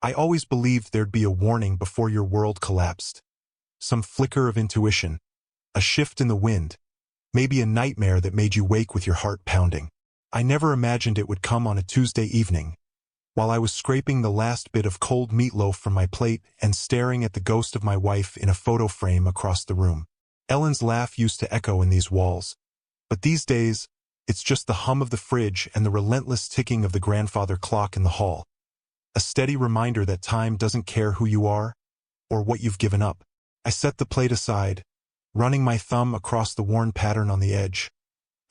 I always believed there'd be a warning before your world collapsed. Some flicker of intuition, a shift in the wind, maybe a nightmare that made you wake with your heart pounding. I never imagined it would come on a Tuesday evening, while I was scraping the last bit of cold meatloaf from my plate and staring at the ghost of my wife in a photo frame across the room. Ellen's laugh used to echo in these walls, but these days, it's just the hum of the fridge and the relentless ticking of the grandfather clock in the hall. A steady reminder that time doesn't care who you are or what you've given up. I set the plate aside, running my thumb across the worn pattern on the edge.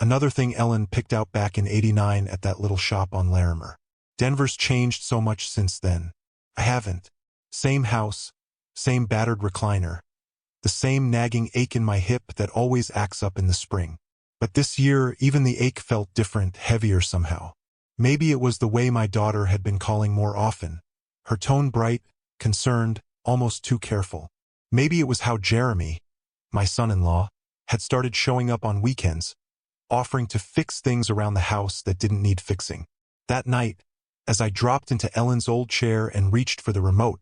Another thing Ellen picked out back in '89 at that little shop on Larimer. Denver's changed so much since then. I haven't. Same house, same battered recliner, the same nagging ache in my hip that always acts up in the spring. But this year, even the ache felt different, heavier somehow. Maybe it was the way my daughter had been calling more often, her tone bright, concerned, almost too careful. Maybe it was how Jeremy, my son-in-law, had started showing up on weekends, offering to fix things around the house that didn't need fixing. That night, as I dropped into Ellen's old chair and reached for the remote,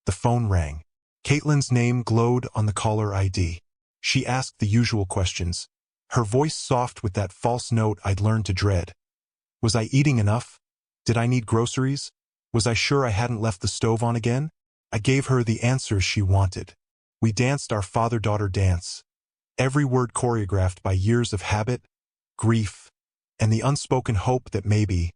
the phone rang. Caitlin's name glowed on the caller ID. She asked the usual questions, her voice soft with that false note I'd learned to dread. Was I eating enough? Did I need groceries? Was I sure I hadn't left the stove on again? I gave her the answers she wanted. We danced our father-daughter dance, every word choreographed by years of habit, grief, and the unspoken hope that maybe,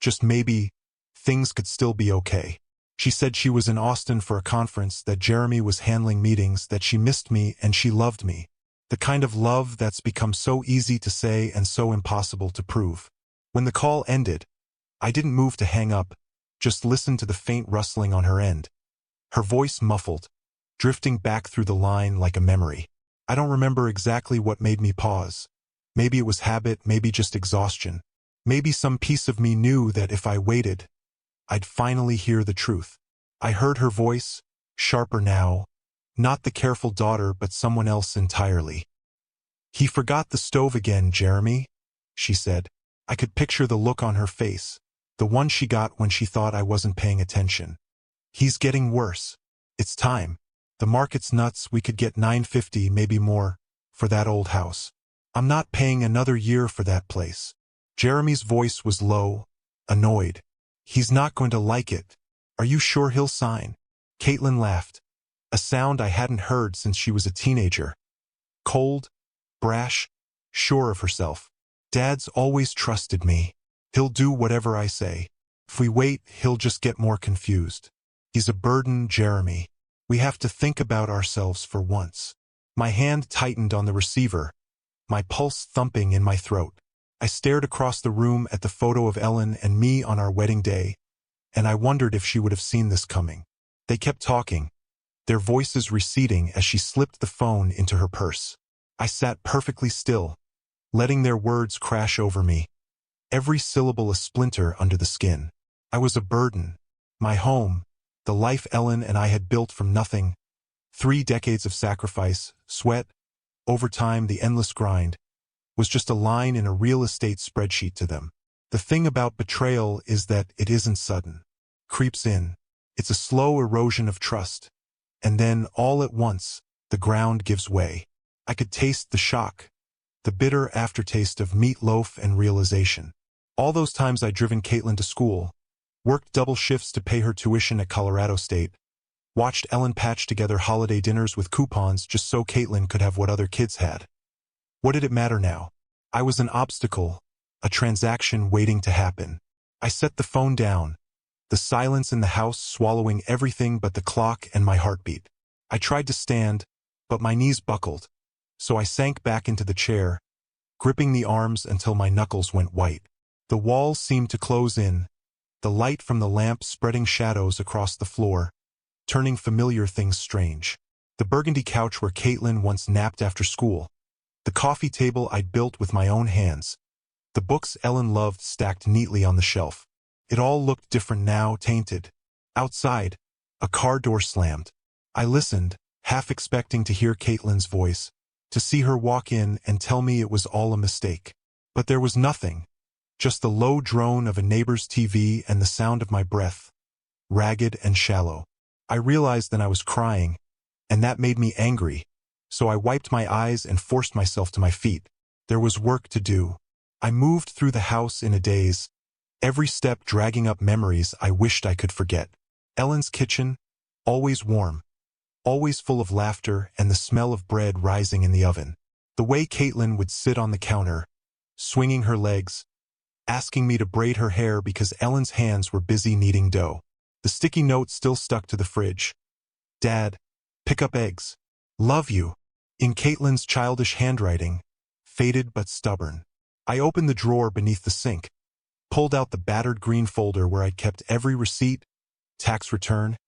just maybe, things could still be okay. She said she was in Austin for a conference, that Jeremy was handling meetings, that she missed me and she loved me. The kind of love that's become so easy to say and so impossible to prove. When the call ended, I didn't move to hang up, just listened to the faint rustling on her end. Her voice muffled, drifting back through the line like a memory. I don't remember exactly what made me pause. Maybe it was habit, maybe just exhaustion. Maybe some piece of me knew that if I waited, I'd finally hear the truth. I heard her voice, sharper now, not the careful daughter but someone else entirely. "He forgot the stove again, Jeremy," she said. I could picture the look on her face, the one she got when she thought I wasn't paying attention. "He's getting worse. It's time. The market's nuts, we could get $950, maybe more, for that old house. I'm not paying another year for that place." Jeremy's voice was low, annoyed. "He's not going to like it. Are you sure he'll sign?" Caitlin laughed, a sound I hadn't heard since she was a teenager. Cold, brash, sure of herself. "Dad's always trusted me. He'll do whatever I say. If we wait, he'll just get more confused. He's a burden, Jeremy. We have to think about ourselves for once." My hand tightened on the receiver, my pulse thumping in my throat. I stared across the room at the photo of Ellen and me on our wedding day, and I wondered if she would have seen this coming. They kept talking, their voices receding as she slipped the phone into her purse. I sat perfectly still, letting their words crash over me, every syllable a splinter under the skin. I was a burden. My home, the life Ellen and I had built from nothing, 3 decades of sacrifice, sweat, overtime, the endless grind, was just a line in a real estate spreadsheet to them. The thing about betrayal is that it isn't sudden. Creeps in. It's a slow erosion of trust. And then, all at once, the ground gives way. I could taste the shock, the bitter aftertaste of meatloaf and realization. All those times I'd driven Caitlin to school, worked double shifts to pay her tuition at Colorado State, watched Ellen patch together holiday dinners with coupons just so Caitlin could have what other kids had. What did it matter now? I was an obstacle, a transaction waiting to happen. I set the phone down, the silence in the house swallowing everything but the clock and my heartbeat. I tried to stand, but my knees buckled, so I sank back into the chair, gripping the arms until my knuckles went white. The walls seemed to close in, the light from the lamp spreading shadows across the floor, turning familiar things strange. The burgundy couch where Caitlin once napped after school, the coffee table I'd built with my own hands, the books Ellen loved stacked neatly on the shelf. It all looked different now, tainted. Outside, a car door slammed. I listened, half expecting to hear Caitlin's voice, to see her walk in and tell me it was all a mistake. But there was nothing, just the low drone of a neighbor's TV and the sound of my breath, ragged and shallow. I realized then I was crying, and that made me angry, so I wiped my eyes and forced myself to my feet. There was work to do. I moved through the house in a daze, every step dragging up memories I wished I could forget. Ellen's kitchen, always warm, always full of laughter and the smell of bread rising in the oven. The way Caitlin would sit on the counter, swinging her legs, asking me to braid her hair because Ellen's hands were busy kneading dough. The sticky note still stuck to the fridge. Dad, pick up eggs. Love you. In Caitlin's childish handwriting, faded but stubborn. I opened the drawer beneath the sink, pulled out the battered green folder where I'd kept every receipt, tax return,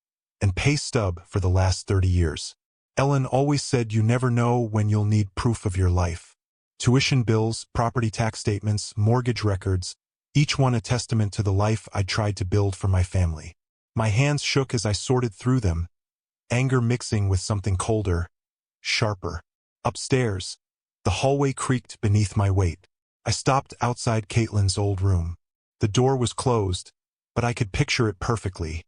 and pay stub for the last 30 years. Ellen always said you never know when you'll need proof of your life. Tuition bills, property tax statements, mortgage records, each one a testament to the life I'd tried to build for my family. My hands shook as I sorted through them, anger mixing with something colder, sharper. Upstairs, the hallway creaked beneath my weight. I stopped outside Caitlin's old room. The door was closed, but I could picture it perfectly.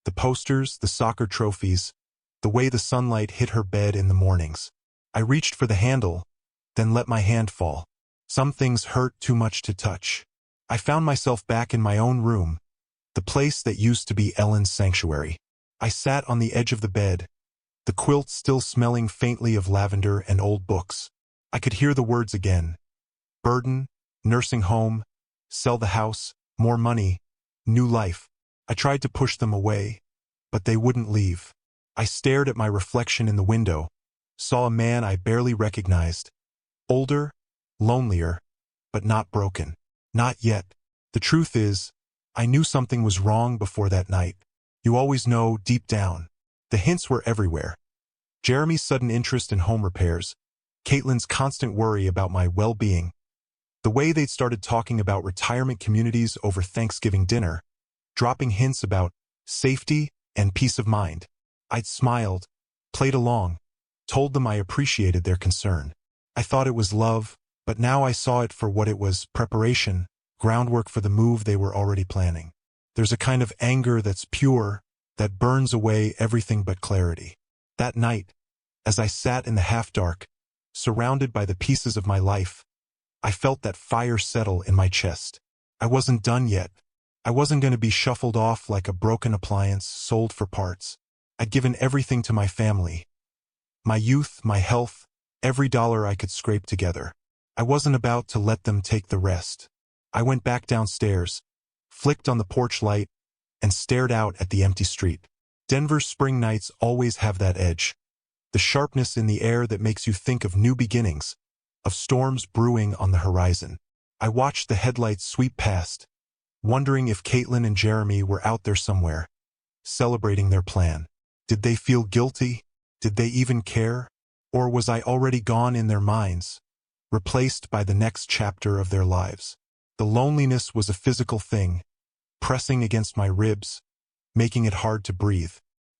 The posters, the soccer trophies, the way the sunlight hit her bed in the mornings. I reached for the handle, then let my hand fall. Some things hurt too much to touch. I found myself back in my own room, the place that used to be Ellen's sanctuary. I sat on the edge of the bed, the quilt still smelling faintly of lavender and old books. I could hear the words again. Burden, nursing home, sell the house, more money, new life. I tried to push them away, but they wouldn't leave. I stared at my reflection in the window, saw a man I barely recognized. Older, lonelier, but not broken. Not yet. The truth is, I knew something was wrong before that night. You always know deep down. The hints were everywhere. Jeremy's sudden interest in home repairs, Caitlin's constant worry about my well-being, the way they'd started talking about retirement communities over Thanksgiving dinner, dropping hints about safety and peace of mind. I'd smiled, played along, told them I appreciated their concern. I thought it was love, but now I saw it for what it was: preparation, groundwork for the move they were already planning. There's a kind of anger that's pure, that burns away everything but clarity. That night, as I sat in the half-dark, surrounded by the pieces of my life, I felt that fire settle in my chest. I wasn't done yet. I wasn't going to be shuffled off like a broken appliance sold for parts. I'd given everything to my family. My youth, my health, every dollar I could scrape together. I wasn't about to let them take the rest. I went back downstairs, flicked on the porch light, and stared out at the empty street. Denver's spring nights always have that edge. The sharpness in the air that makes you think of new beginnings, of storms brewing on the horizon. I watched the headlights sweep past, wondering if Caitlin and Jeremy were out there somewhere, celebrating their plan. Did they feel guilty? Did they even care? Or was I already gone in their minds, replaced by the next chapter of their lives? The loneliness was a physical thing, pressing against my ribs, making it hard to breathe.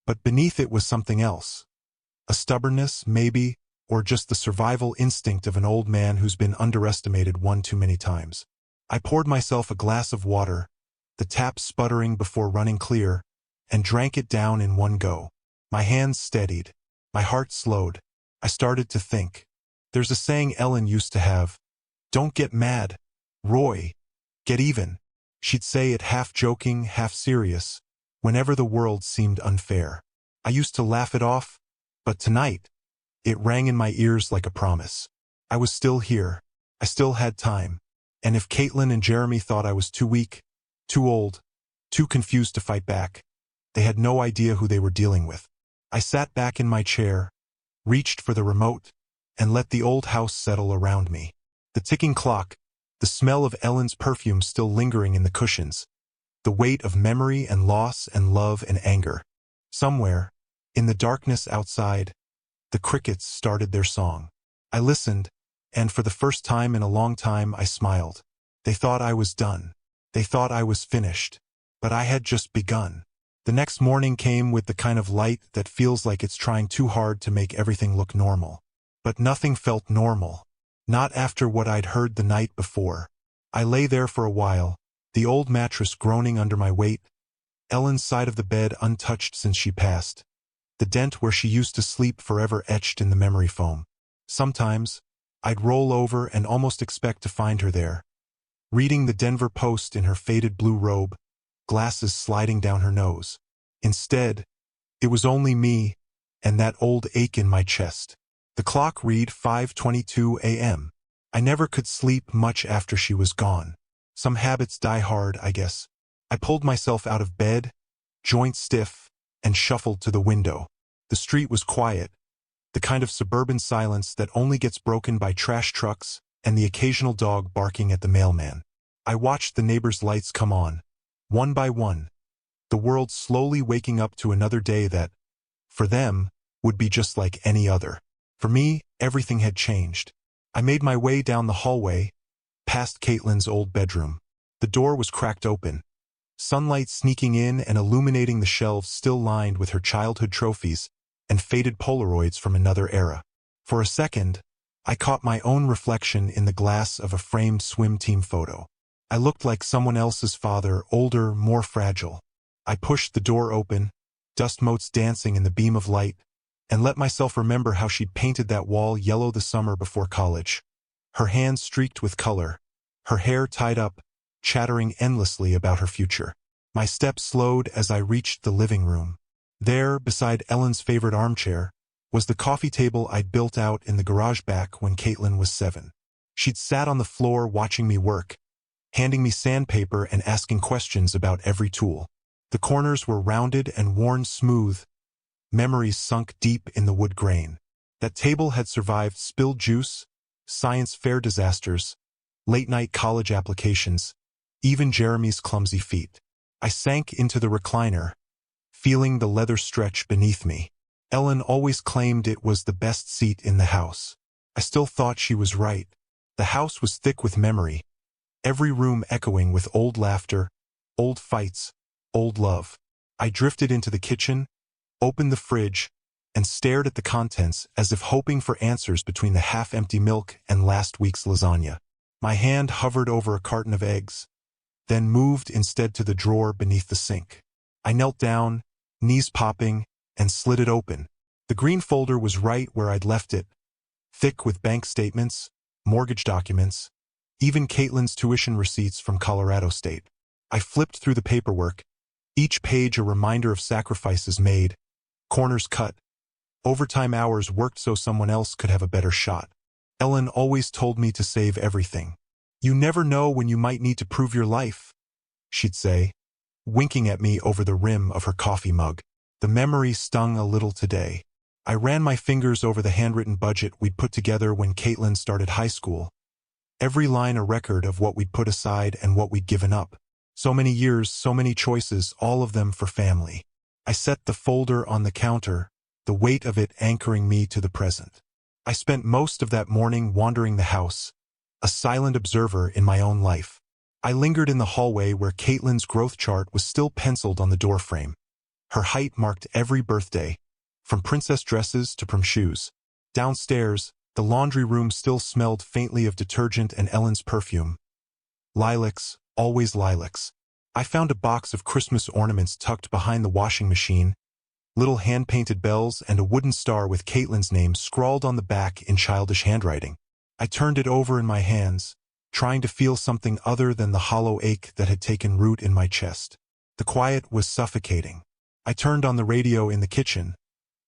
But beneath it was something else. A stubbornness, maybe, or just the survival instinct of an old man who's been underestimated one too many times. I poured myself a glass of water, the tap sputtering before running clear, and drank it down in one go. My hands steadied. My heart slowed. I started to think. There's a saying Ellen used to have. Don't get mad, Roy. Get even. She'd say it half joking, half serious, whenever the world seemed unfair. I used to laugh it off, but tonight, it rang in my ears like a promise. I was still here. I still had time. And if Caitlin and Jeremy thought I was too weak, too old, too confused to fight back, they had no idea who they were dealing with. I sat back in my chair, reached for the remote, and let the old house settle around me. The ticking clock, the smell of Ellen's perfume still lingering in the cushions, the weight of memory and loss and love and anger. Somewhere, in the darkness outside, the crickets started their song. I listened, and for the first time in a long time I smiled. They thought I was done. They thought I was finished. But I had just begun. The next morning came with the kind of light that feels like it's trying too hard to make everything look normal. But nothing felt normal. Not after what I'd heard the night before. I lay there for a while, the old mattress groaning under my weight, Ellen's side of the bed untouched since she passed. The dent where she used to sleep forever etched in the memory foam. Sometimes, I'd roll over and almost expect to find her there, reading the Denver Post in her faded blue robe, glasses sliding down her nose. Instead, it was only me and that old ache in my chest. The clock read 5:22 a.m. I never could sleep much after she was gone. Some habits die hard, I guess. I pulled myself out of bed, joints stiff, and shuffled to the window. The street was quiet, the kind of suburban silence that only gets broken by trash trucks and the occasional dog barking at the mailman. I watched the neighbors' lights come on, one by one, the world slowly waking up to another day that, for them, would be just like any other. For me, everything had changed. I made my way down the hallway, past Caitlin's old bedroom. The door was cracked open, sunlight sneaking in and illuminating the shelves still lined with her childhood trophies and faded Polaroids from another era. For a second, I caught my own reflection in the glass of a framed swim team photo. I looked like someone else's father, older, more fragile. I pushed the door open, dust motes dancing in the beam of light, and let myself remember how she'd painted that wall yellow the summer before college. Her hands streaked with color, her hair tied up, chattering endlessly about her future. My steps slowed as I reached the living room. There, beside Ellen's favorite armchair, was the coffee table I'd built out in the garage back when Caitlin was 7. She'd sat on the floor watching me work, handing me sandpaper and asking questions about every tool. The corners were rounded and worn smooth, memories sunk deep in the wood grain. That table had survived spilled juice, science fair disasters, late-night college applications, even Jeremy's clumsy feet. I sank into the recliner, feeling the leather stretch beneath me. Ellen always claimed it was the best seat in the house. I still thought she was right. The house was thick with memory, every room echoing with old laughter, old fights, old love. I drifted into the kitchen, opened the fridge, and stared at the contents as if hoping for answers between the half-empty milk and last week's lasagna. My hand hovered over a carton of eggs, then moved instead to the drawer beneath the sink. I knelt down, knees popping, and slid it open. The green folder was right where I'd left it, thick with bank statements, mortgage documents, even Caitlin's tuition receipts from Colorado State. I flipped through the paperwork, each page a reminder of sacrifices made, corners cut, overtime hours worked so someone else could have a better shot. Ellen always told me to save everything. "You never know when you might need to prove your life," she'd say, winking at me over the rim of her coffee mug. The memory stung a little today. I ran my fingers over the handwritten budget we'd put together when Caitlin started high school. Every line a record of what we'd put aside and what we'd given up. So many years, so many choices, all of them for family. I set the folder on the counter, the weight of it anchoring me to the present. I spent most of that morning wandering the house, a silent observer in my own life. I lingered in the hallway where Caitlin's growth chart was still penciled on the doorframe. Her height marked every birthday, from princess dresses to prom shoes. Downstairs, the laundry room still smelled faintly of detergent and Ellen's perfume. Lilacs, always lilacs. I found a box of Christmas ornaments tucked behind the washing machine, little hand-painted bells and a wooden star with Caitlin's name scrawled on the back in childish handwriting. I turned it over in my hands, trying to feel something other than the hollow ache that had taken root in my chest. The quiet was suffocating. I turned on the radio in the kitchen,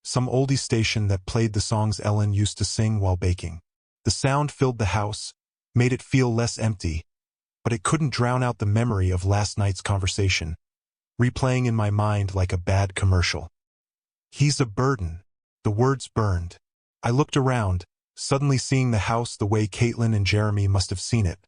some oldie station that played the songs Ellen used to sing while baking. The sound filled the house, made it feel less empty, but it couldn't drown out the memory of last night's conversation, replaying in my mind like a bad commercial. "He's a burden." The words burned. I looked around, suddenly seeing the house the way Caitlin and Jeremy must have seen it.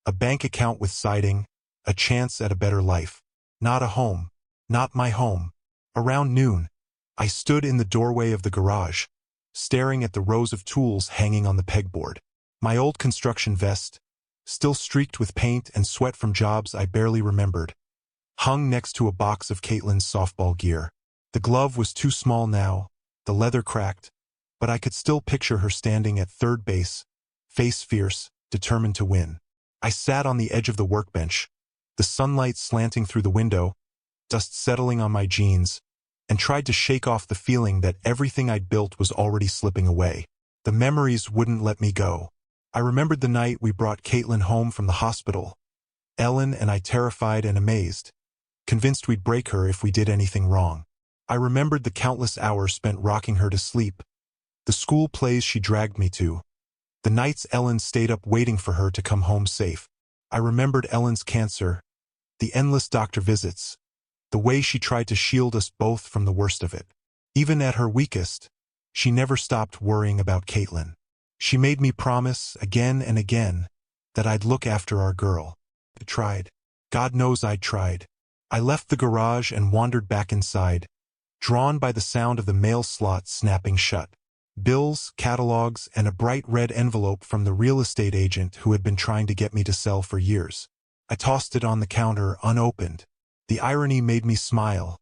A bank account with siding, a chance at a better life. Not a home. Not my home. Around noon, I stood in the doorway of the garage, staring at the rows of tools hanging on the pegboard. My old construction vest, still streaked with paint and sweat from jobs I barely remembered, hung next to a box of Caitlin's softball gear. The glove was too small now, the leather cracked, but I could still picture her standing at third base, face fierce, determined to win. I sat on the edge of the workbench, the sunlight slanting through the window, dust settling on my jeans, and tried to shake off the feeling that everything I'd built was already slipping away. The memories wouldn't let me go. I remembered the night we brought Caitlin home from the hospital. Ellen and I terrified and amazed, convinced we'd break her if we did anything wrong. I remembered the countless hours spent rocking her to sleep, the school plays she dragged me to, the nights Ellen stayed up waiting for her to come home safe. I remembered Ellen's cancer, the endless doctor visits, the way she tried to shield us both from the worst of it. Even at her weakest, she never stopped worrying about Caitlin. She made me promise, again and again, that I'd look after our girl. I tried. God knows I'd tried. I left the garage and wandered back inside, drawn by the sound of the mail slot snapping shut. Bills, catalogs, and a bright red envelope from the real estate agent who had been trying to get me to sell for years. I tossed it on the counter unopened. The irony made me smile.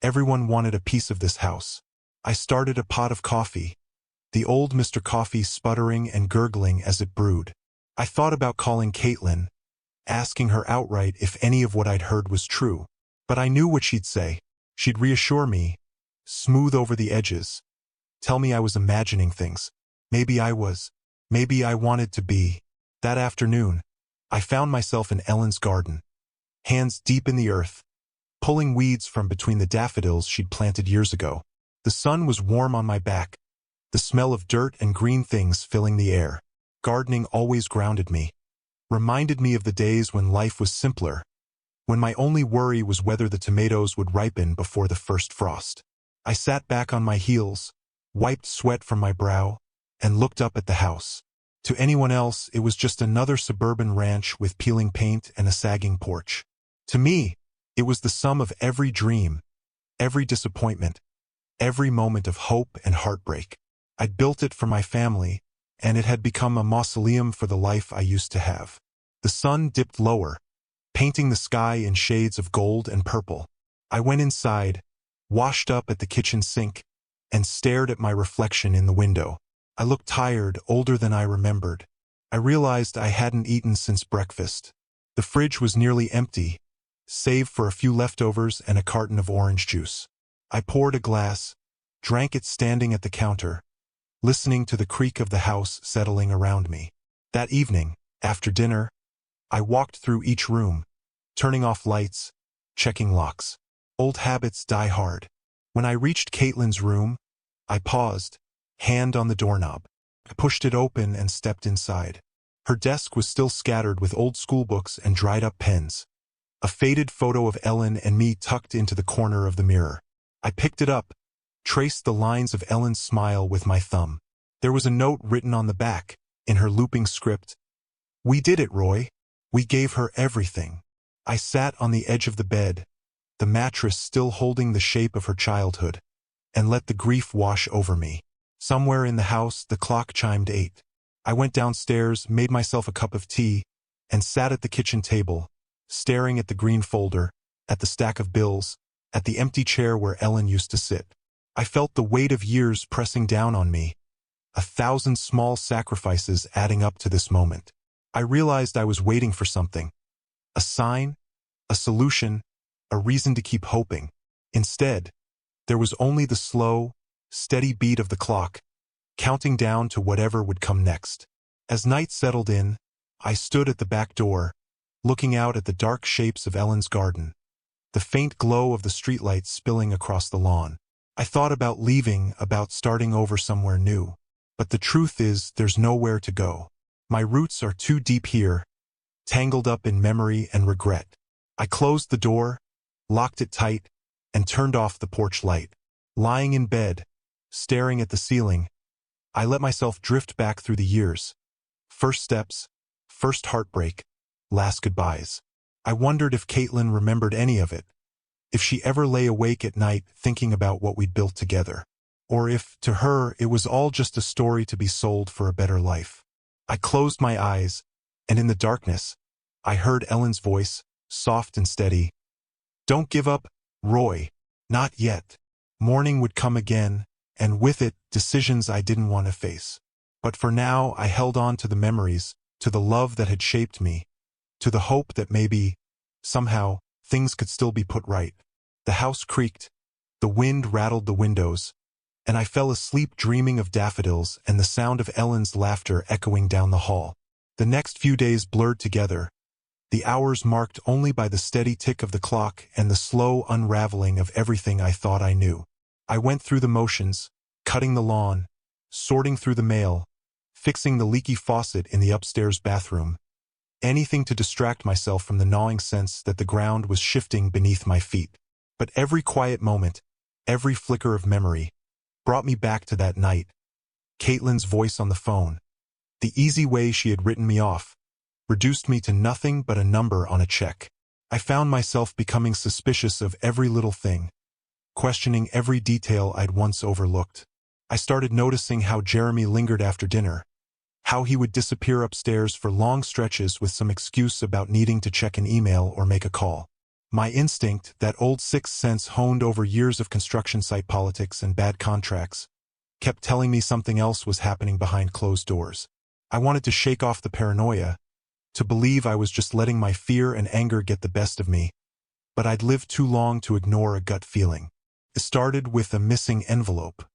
Everyone wanted a piece of this house. I started a pot of coffee, the old Mr. Coffee sputtering and gurgling as it brewed. I thought about calling Caitlin, asking her outright if any of what I'd heard was true. But I knew what she'd say. She'd reassure me, smooth over the edges, tell me I was imagining things. Maybe I was. Maybe I wanted to be. That afternoon, I found myself in Ellen's garden, hands deep in the earth, pulling weeds from between the daffodils she'd planted years ago. The sun was warm on my back, the smell of dirt and green things filling the air. Gardening always grounded me, reminded me of the days when life was simpler, when my only worry was whether the tomatoes would ripen before the first frost. I sat back on my heels, wiped sweat from my brow, and looked up at the house. To anyone else, it was just another suburban ranch with peeling paint and a sagging porch. To me, it was the sum of every dream, every disappointment, every moment of hope and heartbreak. I'd built it for my family, and it had become a mausoleum for the life I used to have. The sun dipped lower, painting the sky in shades of gold and purple. I went inside, washed up at the kitchen sink, and stared at my reflection in the window. I looked tired, older than I remembered. I realized I hadn't eaten since breakfast. The fridge was nearly empty, save for a few leftovers and a carton of orange juice. I poured a glass, drank it standing at the counter, listening to the creak of the house settling around me. That evening, after dinner, I walked through each room, turning off lights, checking locks. Old habits die hard. When I reached Caitlin's room, I paused, hand on the doorknob. I pushed it open and stepped inside. Her desk was still scattered with old schoolbooks and dried-up pens. A faded photo of Ellen and me tucked into the corner of the mirror. I picked it up, traced the lines of Ellen's smile with my thumb. There was a note written on the back, in her looping script. "We did it, Roy. We gave her everything." I sat on the edge of the bed, the mattress still holding the shape of her childhood, and let the grief wash over me. Somewhere in the house, the clock chimed 8. I went downstairs, made myself a cup of tea, and sat at the kitchen table, staring at the green folder, at the stack of bills, at the empty chair where Ellen used to sit. I felt the weight of years pressing down on me, 1,000 small sacrifices adding up to this moment. I realized I was waiting for something. A sign, a solution, a reason to keep hoping. Instead, there was only the slow, steady beat of the clock, counting down to whatever would come next. As night settled in, I stood at the back door, looking out at the dark shapes of Ellen's garden, the faint glow of the streetlights spilling across the lawn. I thought about leaving, about starting over somewhere new. But the truth is, there's nowhere to go. My roots are too deep here, tangled up in memory and regret. I closed the door, locked it tight, and turned off the porch light. Lying in bed, staring at the ceiling, I let myself drift back through the years. First steps, first heartbreak, last goodbyes. I wondered if Caitlin remembered any of it, if she ever lay awake at night thinking about what we'd built together, or if, to her, it was all just a story to be sold for a better life. I closed my eyes, and in the darkness, I heard Ellen's voice, soft and steady. "Don't give up, Roy. Not yet." Morning would come again, and with it, decisions I didn't want to face. But for now, I held on to the memories, to the love that had shaped me, to the hope that maybe, somehow, things could still be put right. The house creaked, the wind rattled the windows, and I fell asleep dreaming of daffodils and the sound of Ellen's laughter echoing down the hall. The next few days blurred together, the hours marked only by the steady tick of the clock and the slow unraveling of everything I thought I knew. I went through the motions, cutting the lawn, sorting through the mail, fixing the leaky faucet in the upstairs bathroom, anything to distract myself from the gnawing sense that the ground was shifting beneath my feet. But every quiet moment, every flicker of memory, brought me back to that night. Caitlin's voice on the phone, the easy way she had written me off, reduced me to nothing but a number on a check. I found myself becoming suspicious of every little thing, questioning every detail I'd once overlooked. I started noticing how Jeremy lingered after dinner, how he would disappear upstairs for long stretches with some excuse about needing to check an email or make a call. My instinct, that old sixth sense honed over years of construction site politics and bad contracts, kept telling me something else was happening behind closed doors. I wanted to shake off the paranoia, to believe I was just letting my fear and anger get the best of me, but I'd lived too long to ignore a gut feeling. It started with a missing envelope.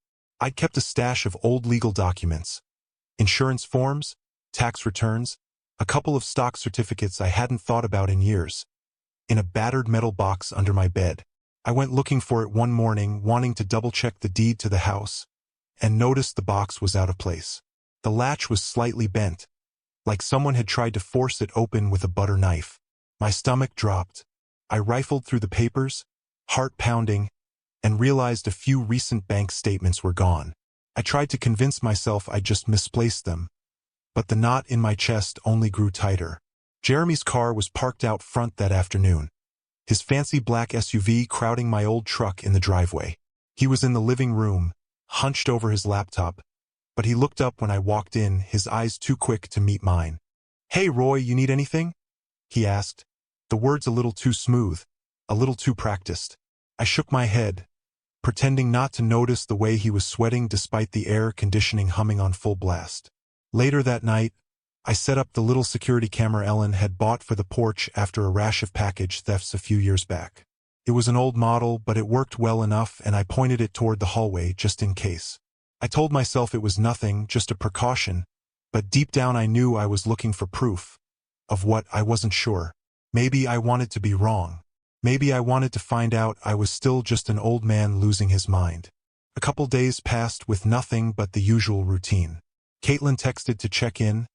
I'd kept a stash of old legal documents, insurance forms, tax returns, a couple of stock certificates I hadn't thought about in years, in a battered metal box under my bed. I went looking for it one morning, wanting to double-check the deed to the house, and noticed the box was out of place. The latch was slightly bent, like someone had tried to force it open with a butter knife. My stomach dropped. I rifled through the papers, heart pounding, and realized a few recent bank statements were gone. I tried to convince myself I'd just misplaced them, but the knot in my chest only grew tighter. Jeremy's car was parked out front that afternoon, his fancy black SUV crowding my old truck in the driveway. He was in the living room, hunched over his laptop, but he looked up when I walked in, his eyes too quick to meet mine. "Hey Roy, you need anything?" he asked, the words a little too smooth, a little too practiced. I shook my head, pretending not to notice the way he was sweating despite the air conditioning humming on full blast. Later that night, I set up the little security camera Ellen had bought for the porch after a rash of package thefts a few years back. It was an old model, but it worked well enough, and I pointed it toward the hallway just in case. I told myself it was nothing, just a precaution, but deep down I knew I was looking for proof. Of what, I wasn't sure. Maybe I wanted to be wrong. Maybe I wanted to find out I was still just an old man losing his mind. A couple days passed with nothing but the usual routine. Caitlin texted to check in,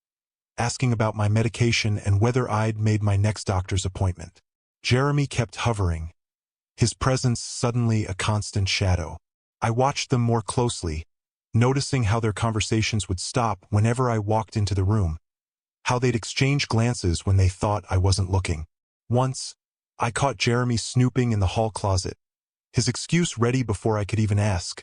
asking about my medication and whether I'd made my next doctor's appointment. Jeremy kept hovering, his presence suddenly a constant shadow. I watched them more closely, noticing how their conversations would stop whenever I walked into the room, how they'd exchange glances when they thought I wasn't looking. Once, I caught Jeremy snooping in the hall closet, his excuse ready before I could even ask.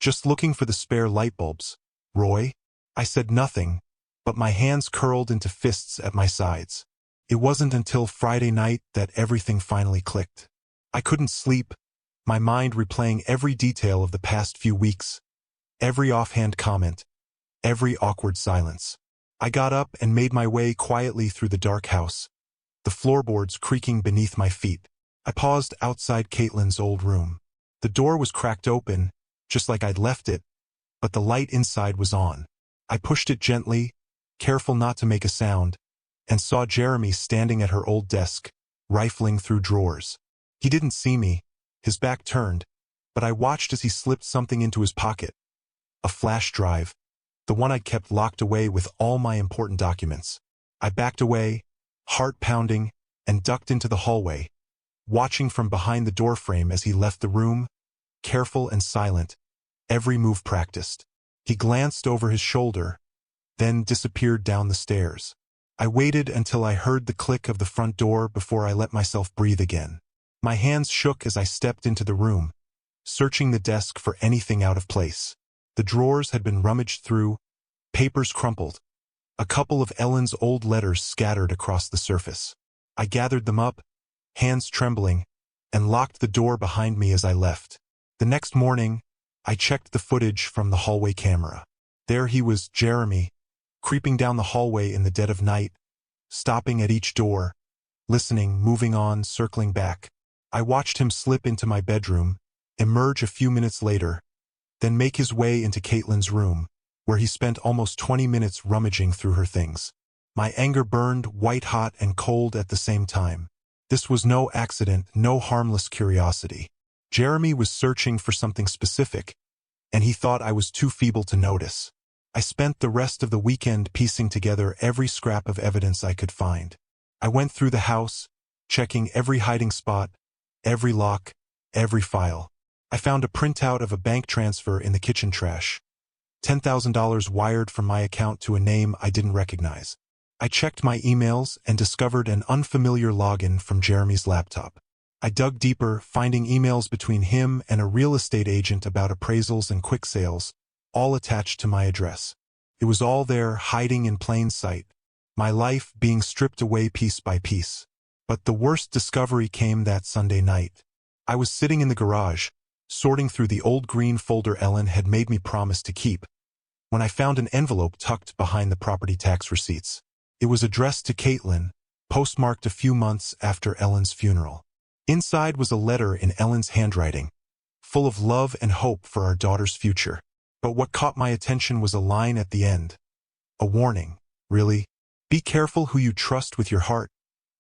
"Just looking for the spare light bulbs, Roy." I said nothing, but my hands curled into fists at my sides. It wasn't until Friday night that everything finally clicked. I couldn't sleep, my mind replaying every detail of the past few weeks, every offhand comment, every awkward silence. I got up and made my way quietly through the dark house, the floorboards creaking beneath my feet. I paused outside Caitlin's old room. The door was cracked open, just like I'd left it, but the light inside was on. I pushed it gently, careful not to make a sound, and saw Jeremy standing at her old desk, rifling through drawers. He didn't see me, his back turned, but I watched as he slipped something into his pocket. A flash drive, the one I'd kept locked away with all my important documents. I backed away, heart pounding, and ducked into the hallway, watching from behind the doorframe as he left the room, careful and silent, every move practiced. He glanced over his shoulder, then disappeared down the stairs. I waited until I heard the click of the front door before I let myself breathe again. My hands shook as I stepped into the room, searching the desk for anything out of place. The drawers had been rummaged through, papers crumpled, a couple of Ellen's old letters scattered across the surface. I gathered them up, hands trembling, and locked the door behind me as I left. The next morning, I checked the footage from the hallway camera. There he was, Jeremy, creeping down the hallway in the dead of night, stopping at each door, listening, moving on, circling back. I watched him slip into my bedroom, emerge a few minutes later, then make his way into Caitlin's room, where he spent almost 20 minutes rummaging through her things. My anger burned white-hot and cold at the same time. This was no accident, no harmless curiosity. Jeremy was searching for something specific, and he thought I was too feeble to notice. I spent the rest of the weekend piecing together every scrap of evidence I could find. I went through the house, checking every hiding spot, every lock, every file. I found a printout of a bank transfer in the kitchen trash. $10,000 wired from my account to a name I didn't recognize. I checked my emails and discovered an unfamiliar login from Jeremy's laptop. I dug deeper, finding emails between him and a real estate agent about appraisals and quick sales, all attached to my address. It was all there, hiding in plain sight, my life being stripped away piece by piece. But the worst discovery came that Sunday night. I was sitting in the garage, sorting through the old green folder Ellen had made me promise to keep, when I found an envelope tucked behind the property tax receipts. It was addressed to Caitlin, postmarked a few months after Ellen's funeral. Inside was a letter in Ellen's handwriting, full of love and hope for our daughter's future. But what caught my attention was a line at the end. A warning, really. Be careful who you trust with your heart,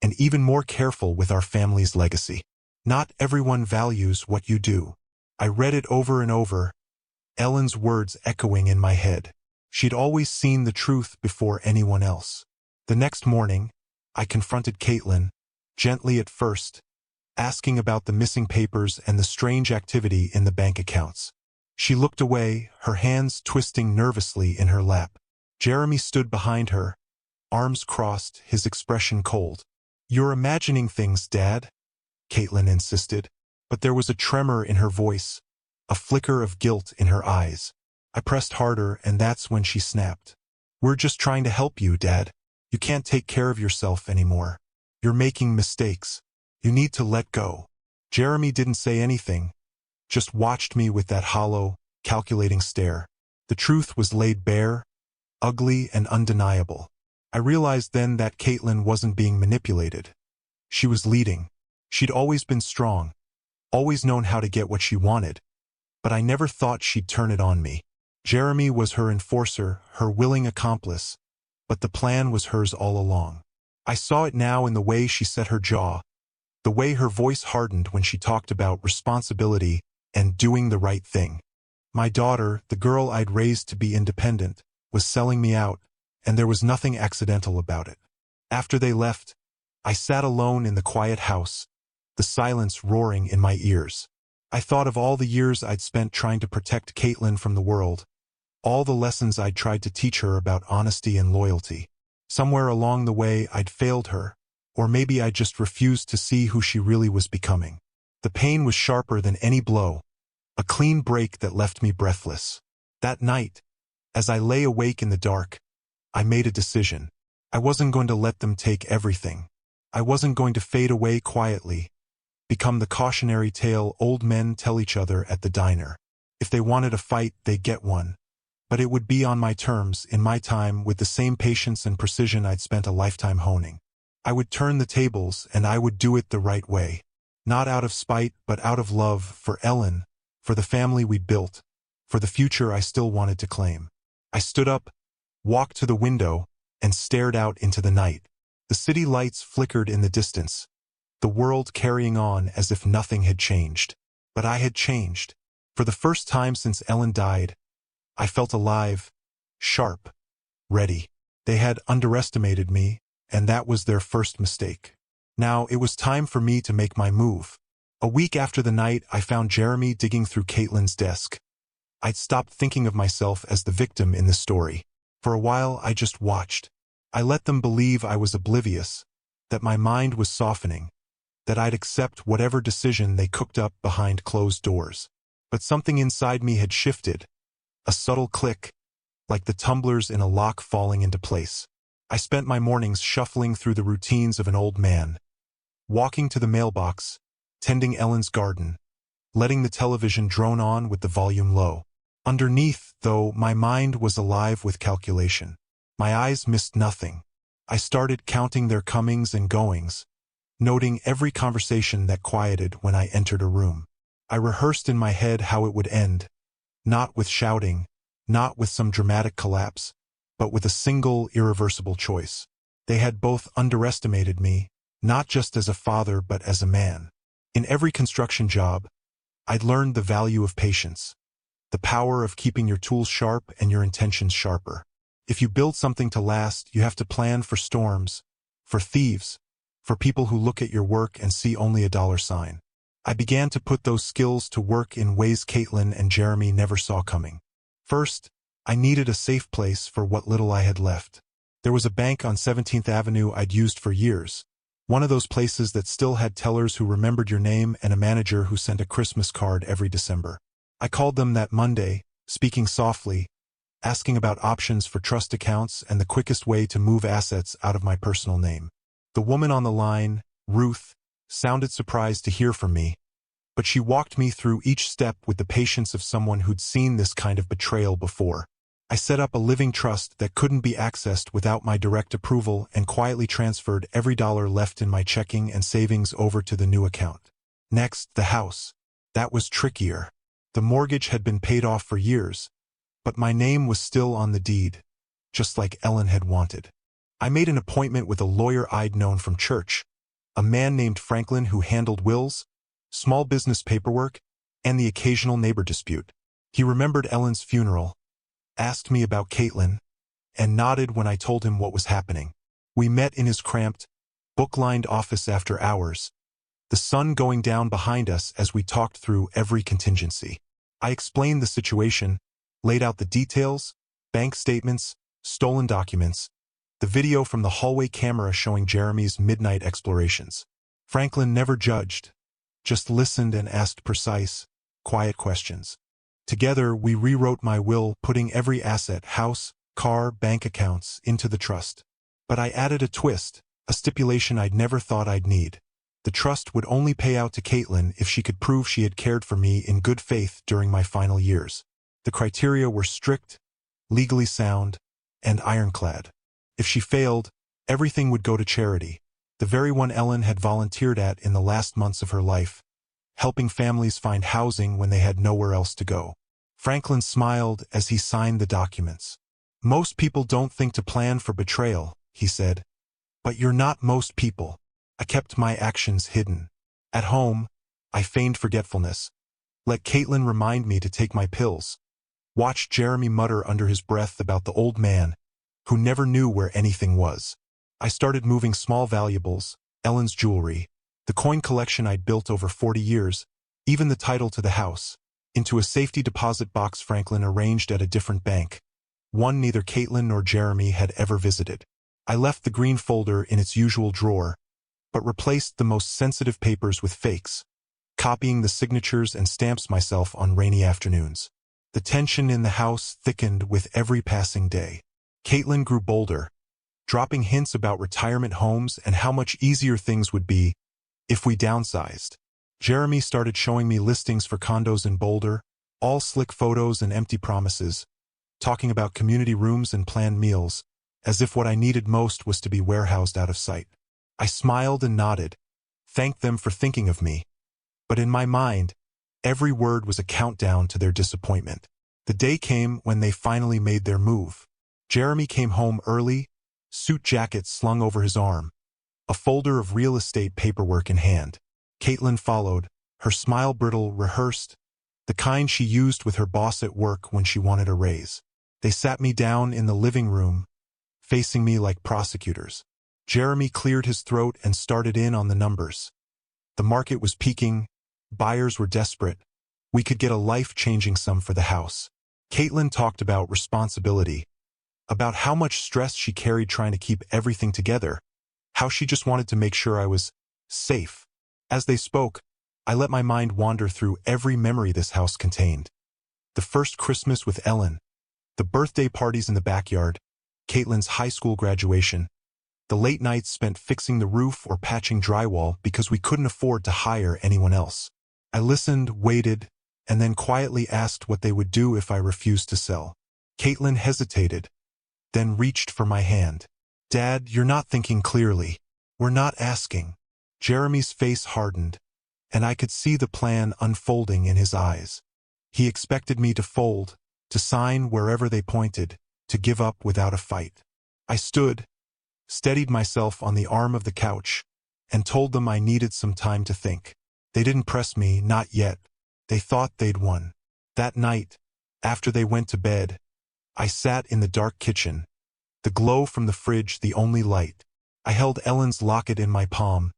and even more careful with our family's legacy. Not everyone values what you do. I read it over and over, Ellen's words echoing in my head. She'd always seen the truth before anyone else. The next morning, I confronted Caitlin, gently at first, asking about the missing papers and the strange activity in the bank accounts. She looked away, her hands twisting nervously in her lap. Jeremy stood behind her, arms crossed, his expression cold. "You're imagining things, Dad," Caitlin insisted, but there was a tremor in her voice, a flicker of guilt in her eyes. I pressed harder, and that's when she snapped. "We're just trying to help you, Dad. You can't take care of yourself anymore. You're making mistakes. You need to let go." Jeremy didn't say anything, just watched me with that hollow, calculating stare. The truth was laid bare, ugly and undeniable. I realized then that Caitlin wasn't being manipulated. She was leading. She'd always been strong, always known how to get what she wanted, but I never thought she'd turn it on me. Jeremy was her enforcer, her willing accomplice, but the plan was hers all along. I saw it now in the way she set her jaw, the way her voice hardened when she talked about responsibility and doing the right thing. My daughter, the girl I'd raised to be independent, was selling me out, and there was nothing accidental about it. After they left, I sat alone in the quiet house, the silence roaring in my ears. I thought of all the years I'd spent trying to protect Caitlin from the world, all the lessons I'd tried to teach her about honesty and loyalty. Somewhere along the way I'd failed her, or maybe I just refused to see who she really was becoming. The pain was sharper than any blow, a clean break that left me breathless. That night, as I lay awake in the dark, I made a decision. I wasn't going to let them take everything. I wasn't going to fade away quietly, become the cautionary tale old men tell each other at the diner. If they wanted a fight, they'd get one. But it would be on my terms, in my time, with the same patience and precision I'd spent a lifetime honing. I would turn the tables, and I would do it the right way. Not out of spite, but out of love for Ellen, for the family we'd built, for the future I still wanted to claim. I stood up, walked to the window, and stared out into the night. The city lights flickered in the distance, the world carrying on as if nothing had changed. But I had changed. For the first time since Ellen died, I felt alive, sharp, ready. They had underestimated me, and that was their first mistake. Now it was time for me to make my move. A week after the night, I found Jeremy digging through Caitlin's desk. I'd stopped thinking of myself as the victim in the story. For a while, I just watched. I let them believe I was oblivious, that my mind was softening, that I'd accept whatever decision they cooked up behind closed doors. But something inside me had shifted, a subtle click, like the tumblers in a lock falling into place. I spent my mornings shuffling through the routines of an old man, walking to the mailbox, tending Ellen's garden, letting the television drone on with the volume low. Underneath, though, my mind was alive with calculation. My eyes missed nothing. I started counting their comings and goings, noting every conversation that quieted when I entered a room. I rehearsed in my head how it would end, not with shouting, not with some dramatic collapse, but with a single irreversible choice. They had both underestimated me, not just as a father but as a man. In every construction job, I'd learned the value of patience, the power of keeping your tools sharp and your intentions sharper. If you build something to last, you have to plan for storms, for thieves, for people who look at your work and see only a dollar sign. I began to put those skills to work in ways Caitlin and Jeremy never saw coming. First, I needed a safe place for what little I had left. There was a bank on 17th Avenue I'd used for years, one of those places that still had tellers who remembered your name and a manager who sent a Christmas card every December. I called them that Monday, speaking softly, asking about options for trust accounts and the quickest way to move assets out of my personal name. The woman on the line, Ruth, sounded surprised to hear from me, but she walked me through each step with the patience of someone who'd seen this kind of betrayal before. I set up a living trust that couldn't be accessed without my direct approval and quietly transferred every dollar left in my checking and savings over to the new account. Next, the house. That was trickier. The mortgage had been paid off for years, but my name was still on the deed, just like Ellen had wanted. I made an appointment with a lawyer I'd known from church, a man named Franklin who handled wills, small business paperwork, and the occasional neighbor dispute. He remembered Ellen's funeral, asked me about Caitlin, and nodded when I told him what was happening. We met in his cramped, book-lined office after hours, the sun going down behind us as we talked through every contingency. I explained the situation, laid out the details, bank statements, stolen documents, the video from the hallway camera showing Jeremy's midnight explorations. Franklin never judged, just listened and asked precise, quiet questions. Together, we rewrote my will, putting every asset, house, car, bank accounts, into the trust. But I added a twist, a stipulation I'd never thought I'd need. The trust would only pay out to Caitlin if she could prove she had cared for me in good faith during my final years. The criteria were strict, legally sound, and ironclad. If she failed, everything would go to charity, the very one Ellen had volunteered at in the last months of her life, helping families find housing when they had nowhere else to go. Franklin smiled as he signed the documents. "Most people don't think to plan for betrayal," he said. "But you're not most people." I kept my actions hidden. At home, I feigned forgetfulness. Let Caitlin remind me to take my pills. Watched Jeremy mutter under his breath about the old man, who never knew where anything was. I started moving small valuables, Ellen's jewelry, the coin collection I'd built over 40 years, even the title to the house, into a safety deposit box Franklin arranged at a different bank, one neither Caitlin nor Jeremy had ever visited. I left the green folder in its usual drawer, but replaced the most sensitive papers with fakes, copying the signatures and stamps myself on rainy afternoons. The tension in the house thickened with every passing day. Caitlin grew bolder, dropping hints about retirement homes and how much easier things would be if we downsized. Jeremy started showing me listings for condos in Boulder, all slick photos and empty promises, talking about community rooms and planned meals, as if what I needed most was to be warehoused out of sight. I smiled and nodded, thanked them for thinking of me. But in my mind, every word was a countdown to their disappointment. The day came when they finally made their move. Jeremy came home early, suit jacket slung over his arm, a folder of real estate paperwork in hand. Caitlin followed, her smile brittle, rehearsed, the kind she used with her boss at work when she wanted a raise. They sat me down in the living room, facing me like prosecutors. Jeremy cleared his throat and started in on the numbers. The market was peaking, buyers were desperate. We could get a life-changing sum for the house. Caitlin talked about responsibility, about how much stress she carried trying to keep everything together, how she just wanted to make sure I was safe. As they spoke, I let my mind wander through every memory this house contained. The first Christmas with Ellen, the birthday parties in the backyard, Caitlin's high school graduation, the late nights spent fixing the roof or patching drywall because we couldn't afford to hire anyone else. I listened, waited, and then quietly asked what they would do if I refused to sell. Caitlin hesitated, then reached for my hand. "Dad, you're not thinking clearly. We're not asking. Jeremy's face hardened, and I could see the plan unfolding in his eyes. He expected me to fold, to sign wherever they pointed, to give up without a fight. I stood, steadied myself on the arm of the couch, and told them I needed some time to think. They didn't press me, not yet. They thought they'd won. That night, after they went to bed, I sat in the dark kitchen, the glow from the fridge the only light. I held Ellen's locket in my palm,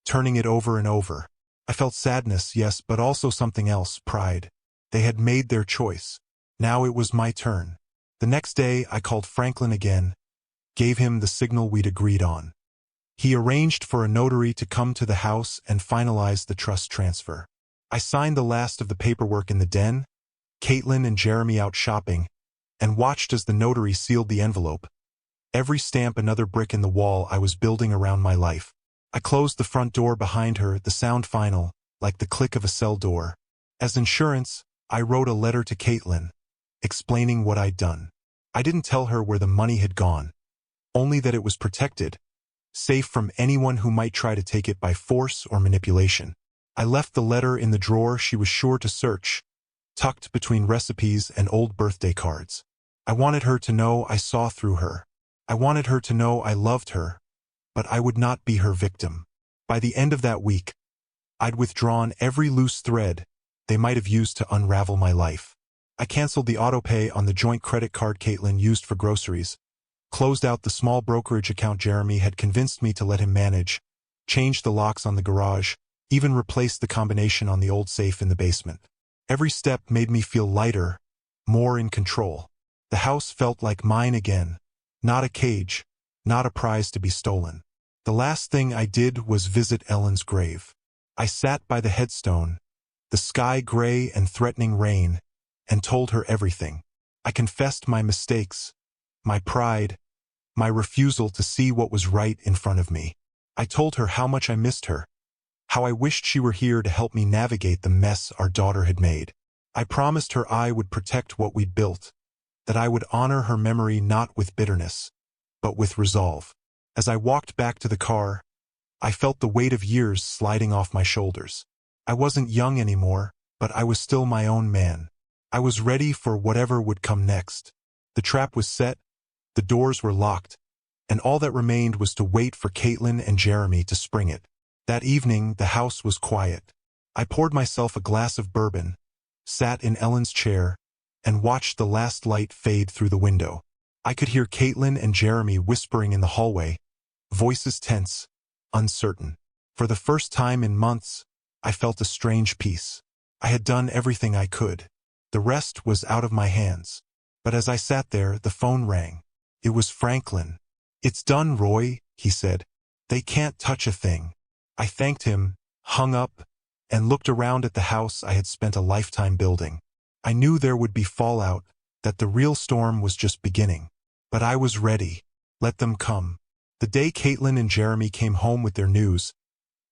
turning it over and over. I felt sadness, yes, but also something else, pride. They had made their choice. Now it was my turn. The next day, I called Franklin again, gave him the signal we'd agreed on. He arranged for a notary to come to the house and finalize the trust transfer. I signed the last of the paperwork in the den, Caitlin and Jeremy out shopping, and watched as the notary sealed the envelope. Every stamp another brick in the wall I was building around my life. I closed the front door behind her, the sound final, like the click of a cell door. As insurance, I wrote a letter to Caitlin, explaining what I'd done. I didn't tell her where the money had gone, only that it was protected, safe from anyone who might try to take it by force or manipulation. I left the letter in the drawer she was sure to search, tucked between recipes and old birthday cards. I wanted her to know I saw through her. I wanted her to know I loved her, but I would not be her victim. By the end of that week, I'd withdrawn every loose thread they might have used to unravel my life. I canceled the autopay on the joint credit card Caitlin used for groceries, closed out the small brokerage account Jeremy had convinced me to let him manage, changed the locks on the garage, even replaced the combination on the old safe in the basement. Every step made me feel lighter, more in control. The house felt like mine again, not a cage, not a prize to be stolen. The last thing I did was visit Ellen's grave. I sat by the headstone, the sky gray and threatening rain, and told her everything. I confessed my mistakes, my pride, my refusal to see what was right in front of me. I told her how much I missed her, how I wished she were here to help me navigate the mess our daughter had made. I promised her I would protect what we'd built, that I would honor her memory not with bitterness, but with resolve. As I walked back to the car, I felt the weight of years sliding off my shoulders. I wasn't young anymore, but I was still my own man. I was ready for whatever would come next. The trap was set, the doors were locked, and all that remained was to wait for Caitlin and Jeremy to spring it. That evening, the house was quiet. I poured myself a glass of bourbon, sat in Ellen's chair, and watched the last light fade through the window. I could hear Caitlin and Jeremy whispering in the hallway, voices tense, uncertain. For the first time in months, I felt a strange peace. I had done everything I could. The rest was out of my hands. But as I sat there, the phone rang. It was Franklin. "It's done, Roy," he said. "They can't touch a thing." I thanked him, hung up, and looked around at the house I had spent a lifetime building. I knew there would be fallout, that the real storm was just beginning. But I was ready. Let them come. The day Caitlin and Jeremy came home with their news,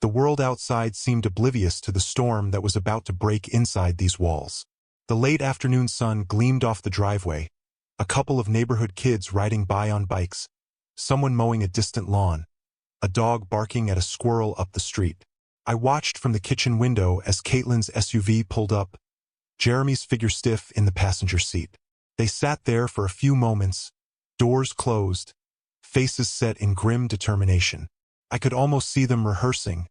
the world outside seemed oblivious to the storm that was about to break inside these walls. The late afternoon sun gleamed off the driveway, a couple of neighborhood kids riding by on bikes, someone mowing a distant lawn, a dog barking at a squirrel up the street. I watched from the kitchen window as Caitlin's SUV pulled up, Jeremy's figure stiff in the passenger seat. They sat there for a few moments, doors closed, faces set in grim determination. I could almost see them rehearsing,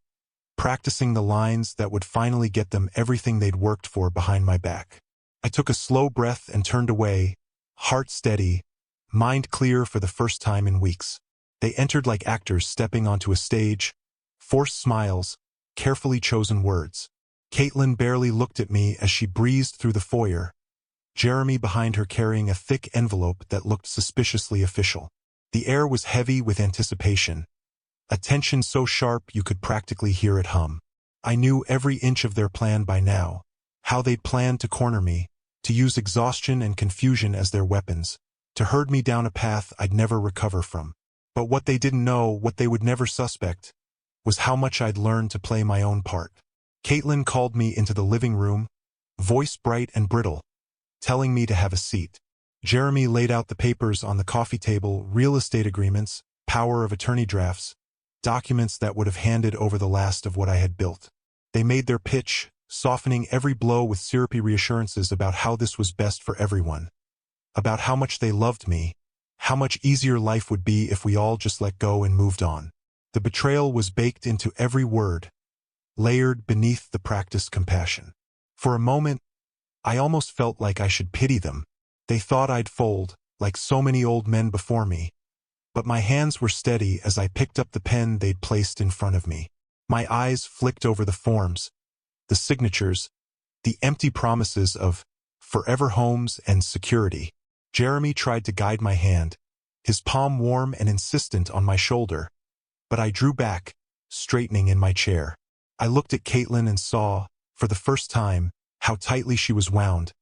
practicing the lines that would finally get them everything they'd worked for behind my back. I took a slow breath and turned away, heart steady, mind clear for the first time in weeks. They entered like actors stepping onto a stage, forced smiles, carefully chosen words. Caitlin barely looked at me as she breezed through the foyer, Jeremy behind her carrying a thick envelope that looked suspiciously official. The air was heavy with anticipation, a tension so sharp you could practically hear it hum. I knew every inch of their plan by now, how they'd planned to corner me, to use exhaustion and confusion as their weapons, to herd me down a path I'd never recover from. But what they didn't know, what they would never suspect, was how much I'd learned to play my own part. Caitlin called me into the living room, voice bright and brittle, telling me to have a seat. Jeremy laid out the papers on the coffee table, real estate agreements, power of attorney drafts, documents that would have handed over the last of what I had built. They made their pitch, softening every blow with syrupy reassurances about how this was best for everyone, about how much they loved me, how much easier life would be if we all just let go and moved on. The betrayal was baked into every word, layered beneath the practiced compassion. For a moment, I almost felt like I should pity them. They thought I'd fold, like so many old men before me. But my hands were steady as I picked up the pen they'd placed in front of me. My eyes flicked over the forms, the signatures, the empty promises of forever homes and security. Jeremy tried to guide my hand, his palm warm and insistent on my shoulder. But I drew back, straightening in my chair. I looked at Caitlin and saw, for the first time, how tightly she was wound,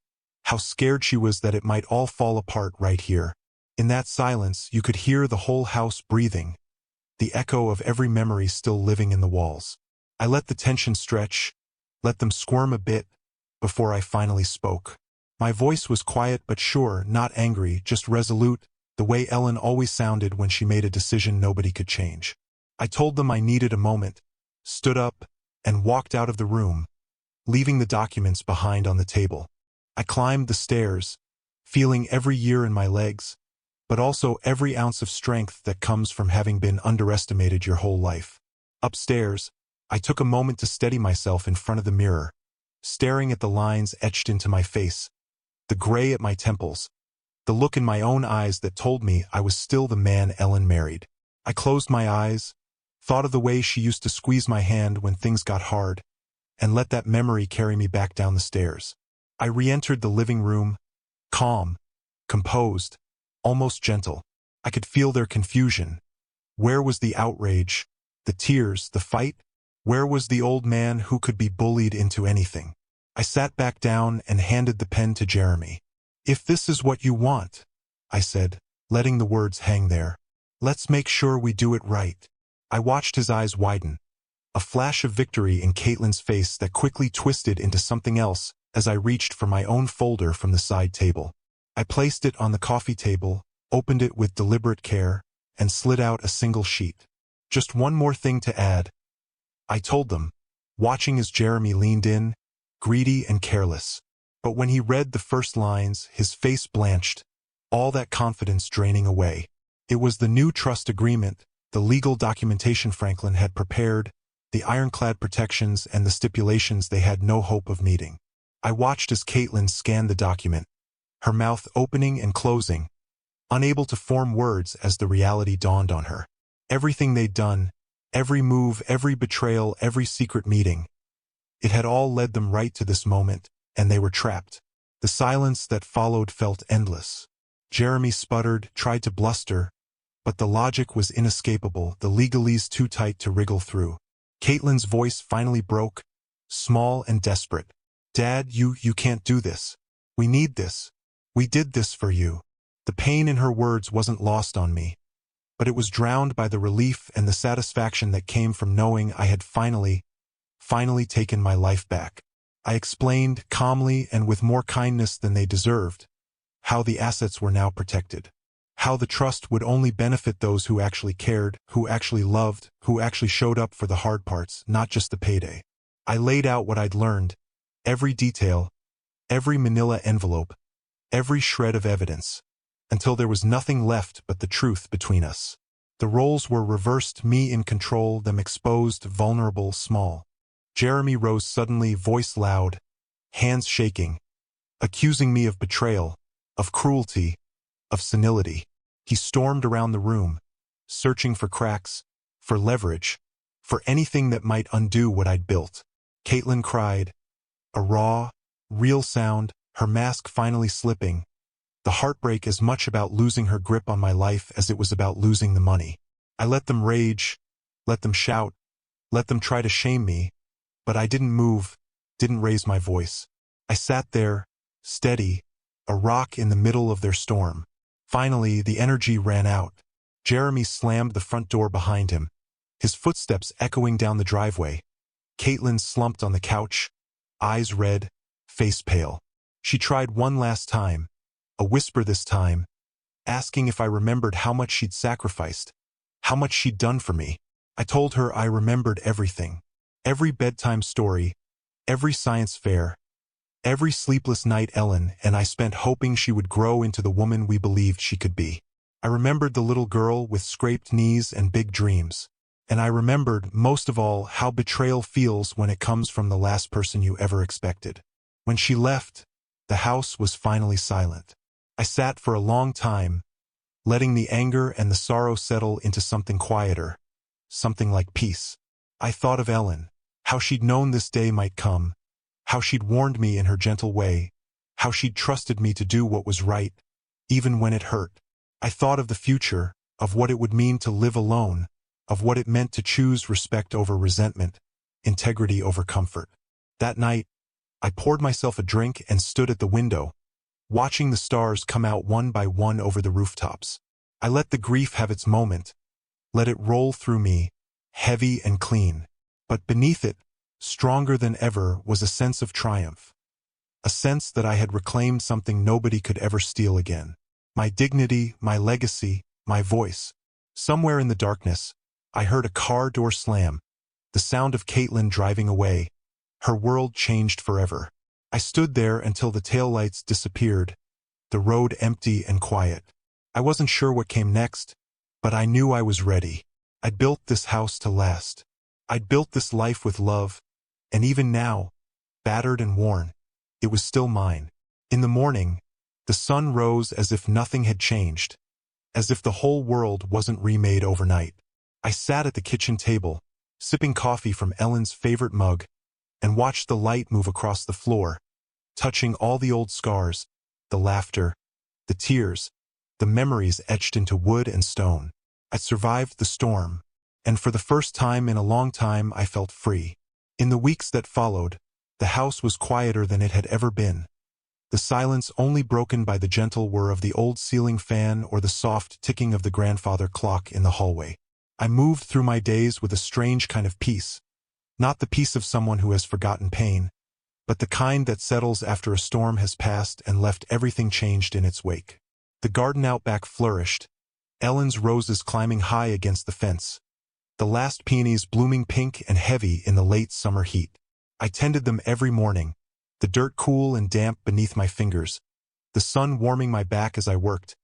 how scared she was that it might all fall apart right here. In that silence, you could hear the whole house breathing, the echo of every memory still living in the walls. I let the tension stretch, let them squirm a bit, before I finally spoke. My voice was quiet but sure, not angry, just resolute, the way Ellen always sounded when she made a decision nobody could change. I told them I needed a moment, stood up, and walked out of the room, leaving the documents behind on the table. I climbed the stairs, feeling every year in my legs, but also every ounce of strength that comes from having been underestimated your whole life. Upstairs, I took a moment to steady myself in front of the mirror, staring at the lines etched into my face, the gray at my temples, the look in my own eyes that told me I was still the man Ellen married. I closed my eyes, thought of the way she used to squeeze my hand when things got hard, and let that memory carry me back down the stairs. I re-entered the living room, calm, composed, almost gentle. I could feel their confusion. Where was the outrage, the tears, the fight? Where was the old man who could be bullied into anything? I sat back down and handed the pen to Jeremy. "If this is what you want," I said, letting the words hang there, "let's make sure we do it right." I watched his eyes widen, a flash of victory in Caitlin's face that quickly twisted into something else as I reached for my own folder from the side table. I placed it on the coffee table, opened it with deliberate care, and slid out a single sheet. "Just one more thing to add," I told them, watching as Jeremy leaned in, greedy and careless. But when he read the first lines, his face blanched, all that confidence draining away. It was the new trust agreement, the legal documentation Franklin had prepared, the ironclad protections and the stipulations they had no hope of meeting. I watched as Caitlin scanned the document, her mouth opening and closing, unable to form words as the reality dawned on her. Everything they'd done, every move, every betrayal, every secret meeting, it had all led them right to this moment, and they were trapped. The silence that followed felt endless. Jeremy sputtered, tried to bluster, but the logic was inescapable, the legalese too tight to wriggle through. Caitlin's voice finally broke, small and desperate. "Dad, you can't do this. We need this. We did this for you." The pain in her words wasn't lost on me, but it was drowned by the relief and the satisfaction that came from knowing I had finally taken my life back. I explained, calmly and with more kindness than they deserved, how the assets were now protected, how the trust would only benefit those who actually cared, who actually loved, who actually showed up for the hard parts, not just the payday. I laid out what I'd learned, every detail, every manila envelope, every shred of evidence, until there was nothing left but the truth between us. The roles were reversed, me in control, them exposed, vulnerable, small. Jeremy rose suddenly, voice loud, hands shaking, accusing me of betrayal, of cruelty, of senility. He stormed around the room, searching for cracks, for leverage, for anything that might undo what I'd built. Caitlin cried, a raw, real sound, her mask finally slipping, the heartbreak as much about losing her grip on my life as it was about losing the money. I let them rage, let them shout, let them try to shame me, but I didn't move, didn't raise my voice. I sat there, steady, a rock in the middle of their storm. Finally, the energy ran out. Jeremy slammed the front door behind him, his footsteps echoing down the driveway. Caitlin slumped on the couch, eyes red, face pale. She tried one last time, a whisper this time, asking if I remembered how much she'd sacrificed, how much she'd done for me. I told her I remembered everything. Every bedtime story, every science fair, every sleepless night Ellen and I spent hoping she would grow into the woman we believed she could be. I remembered the little girl with scraped knees and big dreams. And I remembered, most of all, how betrayal feels when it comes from the last person you ever expected. When she left, the house was finally silent. I sat for a long time, letting the anger and the sorrow settle into something quieter, something like peace. I thought of Ellen, how she'd known this day might come, how she'd warned me in her gentle way, how she'd trusted me to do what was right, even when it hurt. I thought of the future, of what it would mean to live alone, of what it meant to choose respect over resentment, integrity over comfort. That night, I poured myself a drink and stood at the window, watching the stars come out one by one over the rooftops. I let the grief have its moment, let it roll through me, heavy and clean. But beneath it, stronger than ever, was a sense of triumph. A sense that I had reclaimed something nobody could ever steal again. My dignity, my legacy, my voice. Somewhere in the darkness, I heard a car door slam, the sound of Caitlin driving away. Her world changed forever. I stood there until the taillights disappeared, the road empty and quiet. I wasn't sure what came next, but I knew I was ready. I'd built this house to last. I'd built this life with love, and even now, battered and worn, it was still mine. In the morning, the sun rose as if nothing had changed, as if the whole world wasn't remade overnight. I sat at the kitchen table, sipping coffee from Ellen's favorite mug, and watched the light move across the floor, touching all the old scars, the laughter, the tears, the memories etched into wood and stone. I'd survived the storm, and for the first time in a long time I felt free. In the weeks that followed, the house was quieter than it had ever been. The silence only broken by the gentle whir of the old ceiling fan or the soft ticking of the grandfather clock in the hallway. I moved through my days with a strange kind of peace, not the peace of someone who has forgotten pain, but the kind that settles after a storm has passed and left everything changed in its wake. The garden out back flourished, Ellen's roses climbing high against the fence, the last peonies blooming pink and heavy in the late summer heat. I tended them every morning, the dirt cool and damp beneath my fingers, the sun warming my back as I worked,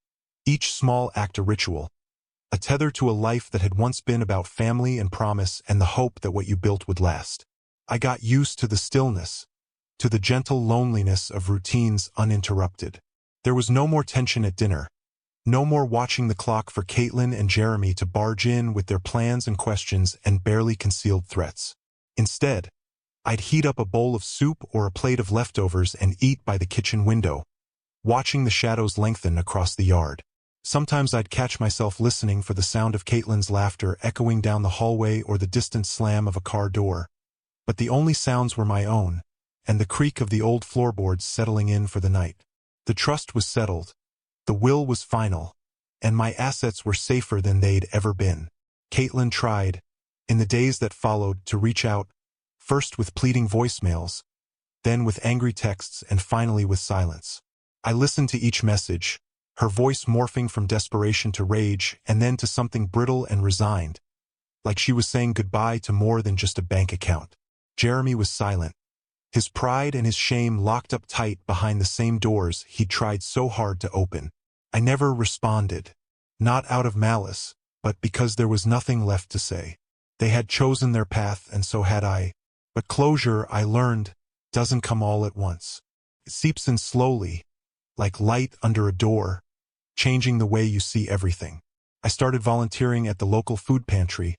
each small act a ritual, a tether to a life that had once been about family and promise and the hope that what you built would last. I got used to the stillness, to the gentle loneliness of routines uninterrupted. There was no more tension at dinner, no more watching the clock for Caitlin and Jeremy to barge in with their plans and questions and barely concealed threats. Instead, I'd heat up a bowl of soup or a plate of leftovers and eat by the kitchen window, watching the shadows lengthen across the yard. Sometimes I'd catch myself listening for the sound of Caitlin's laughter echoing down the hallway or the distant slam of a car door. But the only sounds were my own, and the creak of the old floorboards settling in for the night. The trust was settled, the will was final, and my assets were safer than they'd ever been. Caitlin tried, in the days that followed, to reach out, first with pleading voicemails, then with angry texts, and finally with silence. I listened to each message, her voice morphing from desperation to rage and then to something brittle and resigned, like she was saying goodbye to more than just a bank account. Jeremy was silent, his pride and his shame locked up tight behind the same doors he'd tried so hard to open. I never responded, not out of malice, but because there was nothing left to say. They had chosen their path, and so had I. But closure, I learned, doesn't come all at once. It seeps in slowly, like light under a door, changing the way you see everything. I started volunteering at the local food pantry,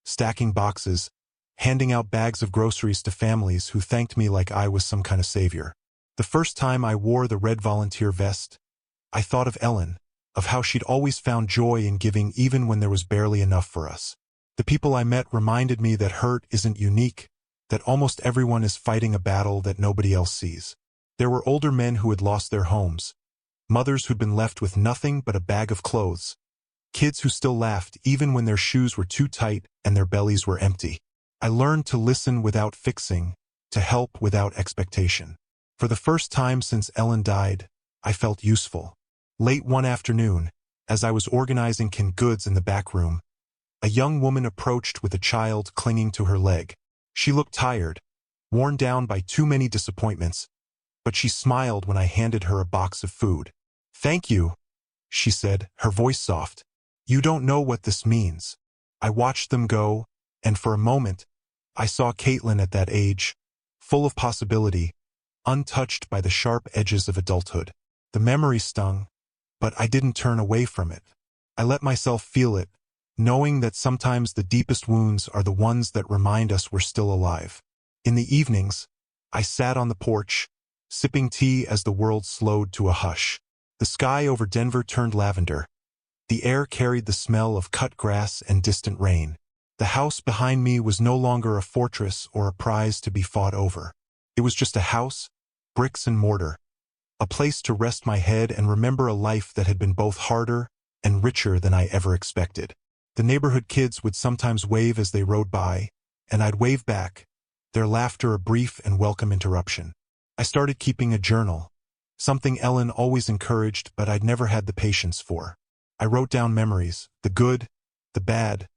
stacking boxes, handing out bags of groceries to families who thanked me like I was some kind of savior. The first time I wore the red volunteer vest, I thought of Ellen, of how she'd always found joy in giving even when there was barely enough for us. The people I met reminded me that hurt isn't unique, that almost everyone is fighting a battle that nobody else sees. There were older men who had lost their homes, mothers who'd been left with nothing but a bag of clothes, kids who still laughed even when their shoes were too tight and their bellies were empty. I learned to listen without fixing, to help without expectation. For the first time since Ellen died, I felt useful. Late one afternoon, as I was organizing canned goods in the back room, A young woman approached with a child clinging to her leg. She looked tired, worn down by too many disappointments, but she smiled when I handed her a box of food. "Thank you," she said, her voice soft. "You don't know what this means." I watched them go, and for a moment, I saw Caitlin at that age, full of possibility, untouched by the sharp edges of adulthood. The memory stung, but I didn't turn away from it. I let myself feel it, knowing that sometimes the deepest wounds are the ones that remind us we're still alive. In the evenings, I sat on the porch, sipping tea as the world slowed to a hush. The sky over Denver turned lavender. The air carried the smell of cut grass and distant rain. The house behind me was no longer a fortress or a prize to be fought over. It was just a house, bricks and mortar, a place to rest my head and remember a life that had been both harder and richer than I ever expected. The neighborhood kids would sometimes wave as they rode by, and I'd wave back, their laughter a brief and welcome interruption. I started keeping a journal, something Ellen always encouraged but I'd never had the patience for. I wrote down memories, the good, the bad,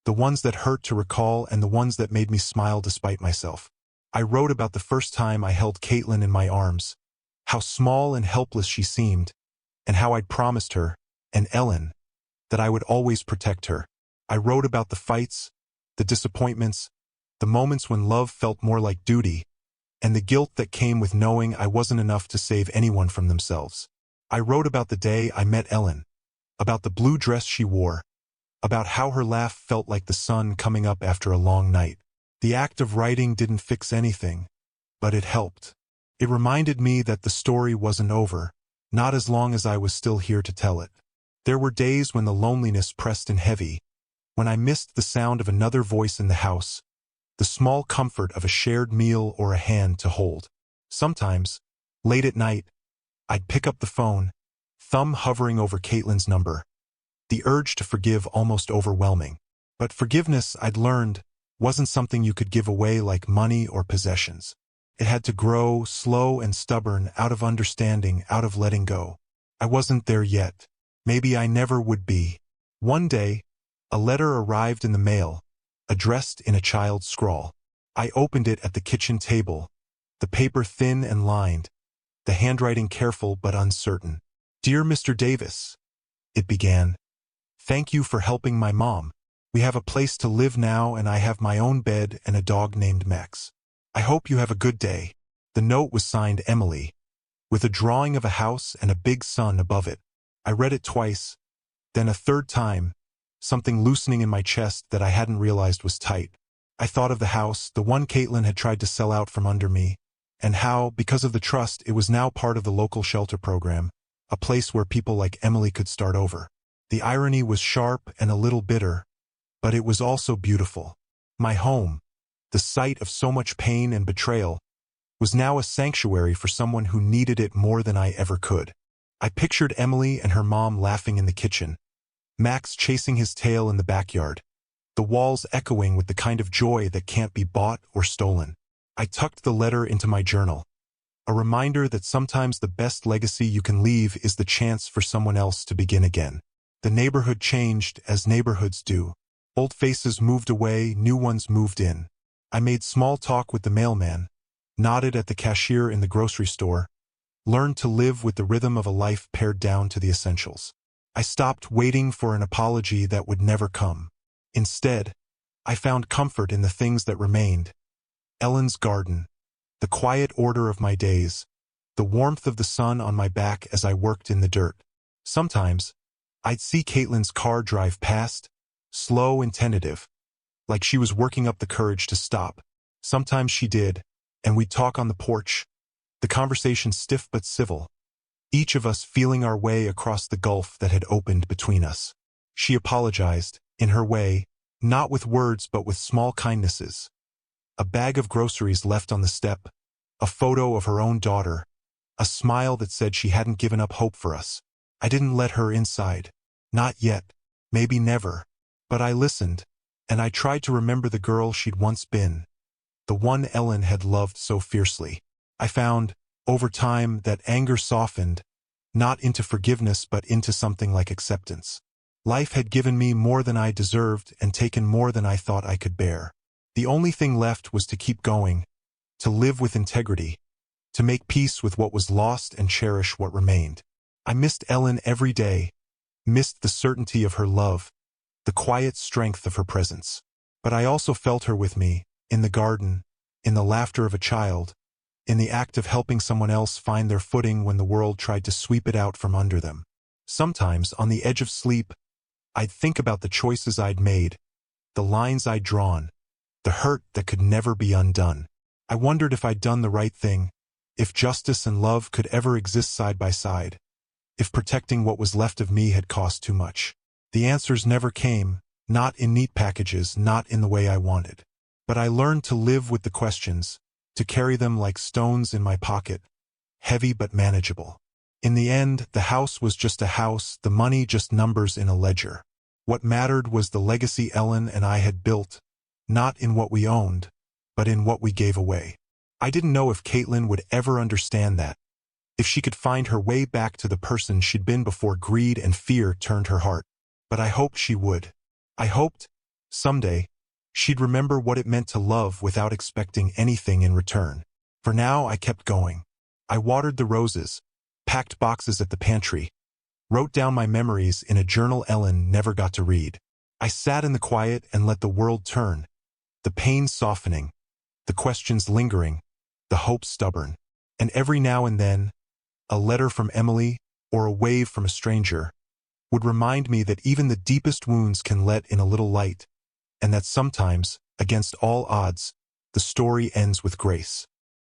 the ones that hurt to recall and the ones that made me smile despite myself. I wrote about the first time I held Caitlin in my arms, how small and helpless she seemed, and how I'd promised her, and Ellen, that I would always protect her. I wrote about the fights, the disappointments, the moments when love felt more like duty, and the guilt that came with knowing I wasn't enough to save anyone from themselves. I wrote about the day I met Ellen, about the blue dress she wore, about how her laugh felt like the sun coming up after a long night. The act of writing didn't fix anything, but it helped. It reminded me that the story wasn't over, not as long as I was still here to tell it. There were days when the loneliness pressed in heavy, when I missed the sound of another voice in the house, the small comfort of a shared meal or a hand to hold. Sometimes, late at night, I'd pick up the phone, thumb hovering over Caitlin's number, the urge to forgive almost overwhelming. But forgiveness, I'd learned, wasn't something you could give away like money or possessions. It had to grow, slow and stubborn, out of understanding, out of letting go. I wasn't there yet. Maybe I never would be. One day, a letter arrived in the mail, addressed in a child's scrawl. I opened it at the kitchen table, the paper thin and lined, the handwriting careful but uncertain. "Dear Mr. Davis," it began. "Thank you for helping my mom. We have a place to live now and I have my own bed and a dog named Max. I hope you have a good day." The note was signed Emily, with a drawing of a house and a big sun above it. I read it twice, then a third time, something loosening in my chest that I hadn't realized was tight. I thought of the house, the one Caitlin had tried to sell out from under me, and how, because of the trust, it was now part of the local shelter program, a place where people like Emily could start over. The irony was sharp and a little bitter, but it was also beautiful. My home, the site of so much pain and betrayal, was now a sanctuary for someone who needed it more than I ever could. I pictured Emily and her mom laughing in the kitchen, Max chasing his tail in the backyard, the walls echoing with the kind of joy that can't be bought or stolen. I tucked the letter into my journal, a reminder that sometimes the best legacy you can leave is the chance for someone else to begin again. The neighborhood changed, as neighborhoods do. Old faces moved away, new ones moved in. I made small talk with the mailman, nodded at the cashier in the grocery store, learned to live with the rhythm of a life pared down to the essentials. I stopped waiting for an apology that would never come. Instead, I found comfort in the things that remained. Ellen's garden, the quiet order of my days, the warmth of the sun on my back as I worked in the dirt. Sometimes, I'd see Caitlin's car drive past, slow and tentative, like she was working up the courage to stop. Sometimes she did, and we'd talk on the porch, the conversation stiff but civil, each of us feeling our way across the gulf that had opened between us. She apologized, in her way, not with words but with small kindnesses. A bag of groceries left on the step, a photo of her own daughter, a smile that said she hadn't given up hope for us. I didn't let her inside. Not yet. Maybe never. But I listened, and I tried to remember the girl she'd once been, the one Ellen had loved so fiercely. I found, over time, that anger softened, not into forgiveness but into something like acceptance. Life had given me more than I deserved and taken more than I thought I could bear. The only thing left was to keep going, to live with integrity, to make peace with what was lost and cherish what remained. I missed Ellen every day, missed the certainty of her love, the quiet strength of her presence. But I also felt her with me, in the garden, in the laughter of a child, in the act of helping someone else find their footing when the world tried to sweep it out from under them. Sometimes, on the edge of sleep, I'd think about the choices I'd made, the lines I'd drawn, the hurt that could never be undone. I wondered if I'd done the right thing, if justice and love could ever exist side by side, if protecting what was left of me had cost too much. The answers never came, not in neat packages, not in the way I wanted. But I learned to live with the questions, to carry them like stones in my pocket, heavy but manageable. In the end, the house was just a house, the money just numbers in a ledger. What mattered was the legacy Ellen and I had built, not in what we owned, but in what we gave away. I didn't know if Caitlin would ever understand that, if she could find her way back to the person she'd been before greed and fear turned her heart. But I hoped she would. I hoped, someday, she'd remember what it meant to love without expecting anything in return. For now, I kept going. I watered the roses, packed boxes at the pantry, wrote down my memories in a journal Ellen never got to read. I sat in the quiet and let the world turn, the pain softening, the questions lingering, the hope stubborn. And every now and then, a letter from Emily or a wave from a stranger would remind me that even the deepest wounds can let in a little light, and that sometimes, against all odds, the story ends with grace.